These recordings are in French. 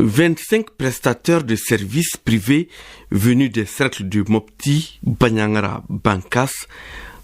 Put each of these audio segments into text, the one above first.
25 prestataires de services privés venus des cercles de Mopti, Banyangara, Bankas,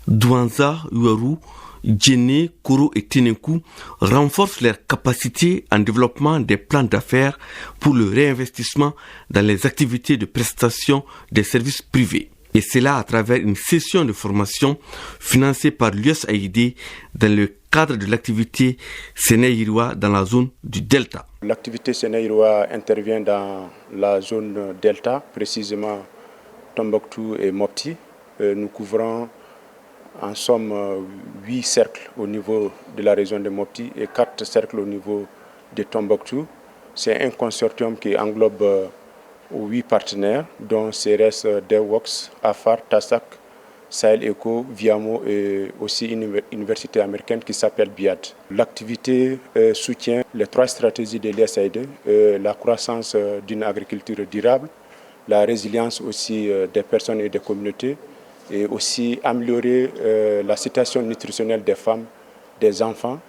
Douanza, Uaru, Djene, Koro et Tenenkou renforcent leurs capacités en développement des plans d'affaires pour le réinvestissement dans les activités de prestation des services privés. Et cela à travers une session de formation financée par l'USAID dans le cadre de l'activité Séné-Yirwa dans la zone du Delta. L'activité Séné-Yirwa intervient dans la zone Delta, précisément Tombouctou et Mopti. Nous couvrons en somme 8 cercles au niveau de la région de Mopti et 4 cercles au niveau de Tombouctou. C'est un consortium qui englobe 8 partenaires, dont CRS, Dewox, Afar, Tassak, Sahel Eco, Viamo et aussi une université américaine qui s'appelle BIAD. L'activité soutient les 3 stratégies de l'USAID, la croissance d'une agriculture durable, la résilience aussi des personnes et des communautés et aussi améliorer la situation nutritionnelle des femmes, des enfants.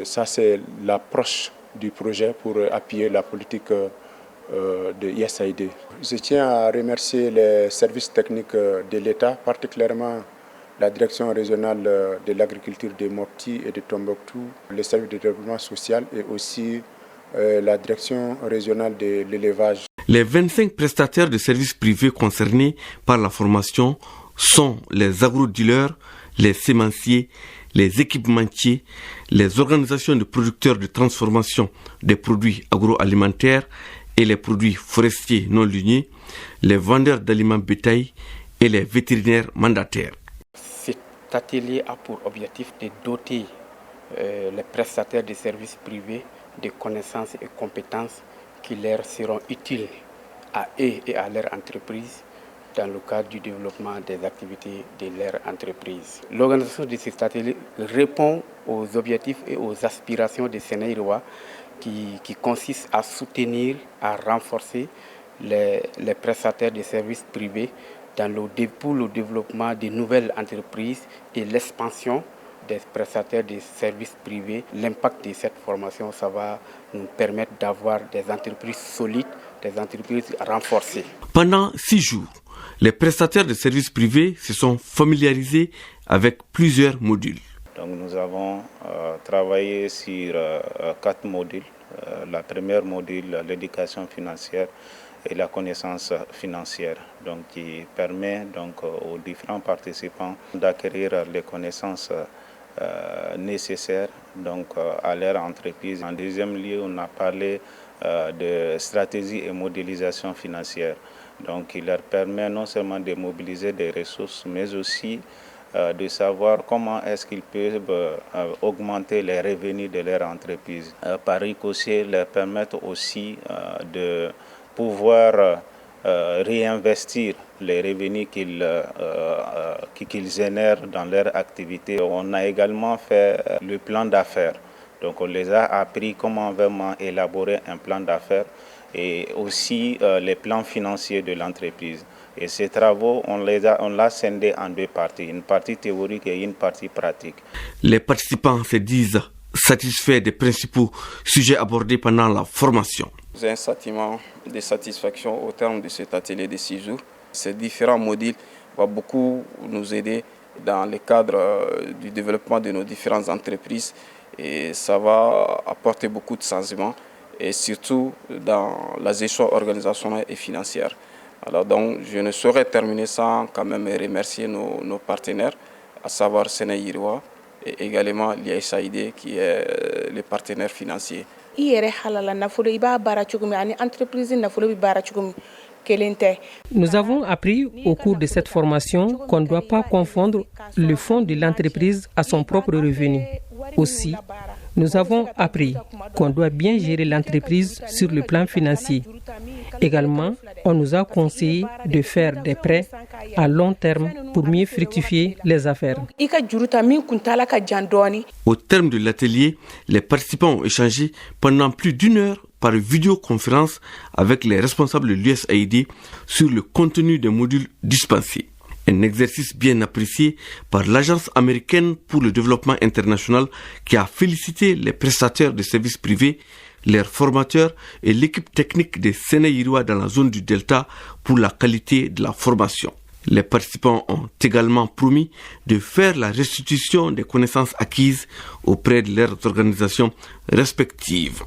Ça c'est l'approche du projet pour appuyer la politique de USAID. Je tiens à remercier les services techniques de l'État, particulièrement la direction régionale de l'agriculture de Mopti et de Tombouctou, les services de développement social et aussi la direction régionale de l'élevage. Les 25 prestataires de services privés concernés par la formation sont les agro-dealers, les sémenciers, les équipementiers, les organisations de producteurs de transformation des produits agroalimentaires et les produits forestiers non lignés, les vendeurs d'aliments bétail et les vétérinaires mandataires. Cet atelier a pour objectif de doter les prestataires de services privés de connaissances et compétences qui leur seront utiles à eux et à leur entreprise dans le cadre du développement des activités de leur entreprise. L'organisation de cet atelier répond aux objectifs et aux aspirations de Séné-Yirwa qui consiste à soutenir, à renforcer les prestataires de services privés pour le développement de nouvelles entreprises et l'expansion des prestataires de services privés. L'impact de cette formation, ça va nous permettre d'avoir des entreprises solides, des entreprises renforcées. Pendant 6 jours, les prestataires de services privés se sont familiarisés avec plusieurs modules. Donc nous avons travaillé sur 4 modules. La première module, l'éducation financière et la connaissance financière, donc qui permet donc aux différents participants d'acquérir les connaissances nécessaires donc à leur entreprise. En deuxième lieu, on a parlé de stratégie et modélisation financière, donc qui leur permet non seulement de mobiliser des ressources, mais aussi de savoir comment est-ce qu'ils peuvent augmenter les revenus de leur entreprise. Par ricochet, leur permettre aussi de pouvoir réinvestir les revenus qu'ils génèrent dans leur activité. On a également fait le plan d'affaires. Donc on les a appris comment vraiment élaborer un plan d'affaires et aussi les plans financiers de l'entreprise. Et ces travaux, on l'a scindé en 2 parties, une partie théorique et une partie pratique. Les participants se disent satisfaits des principaux sujets abordés pendant la formation. J'ai un sentiment de satisfaction au terme de cet atelier de 6 jours. Ces différents modules vont beaucoup nous aider dans le cadre du développement de nos différentes entreprises et ça va apporter beaucoup de changements et surtout dans la gestion organisationnelle et financière. Alors donc, je ne saurais terminer sans quand même remercier nos partenaires, à savoir Séné-Yirwa et également l'USAID qui est le partenaire financier. Nous avons appris au cours de cette formation qu'on ne doit pas confondre le fonds de l'entreprise à son propre revenu. Aussi, nous avons appris qu'on doit bien gérer l'entreprise sur le plan financier. Également, on nous a conseillé de faire des prêts à long terme pour mieux fructifier les affaires. Au terme de l'atelier, les participants ont échangé pendant plus d'1 heure par vidéoconférence avec les responsables de l'USAID sur le contenu des modules dispensés. Un exercice bien apprécié par l'Agence américaine pour le développement international qui a félicité les prestataires de services privés leurs formateurs et l'équipe technique des Sénéirois dans la zone du Delta pour la qualité de la formation. Les participants ont également promis de faire la restitution des connaissances acquises auprès de leurs organisations respectives.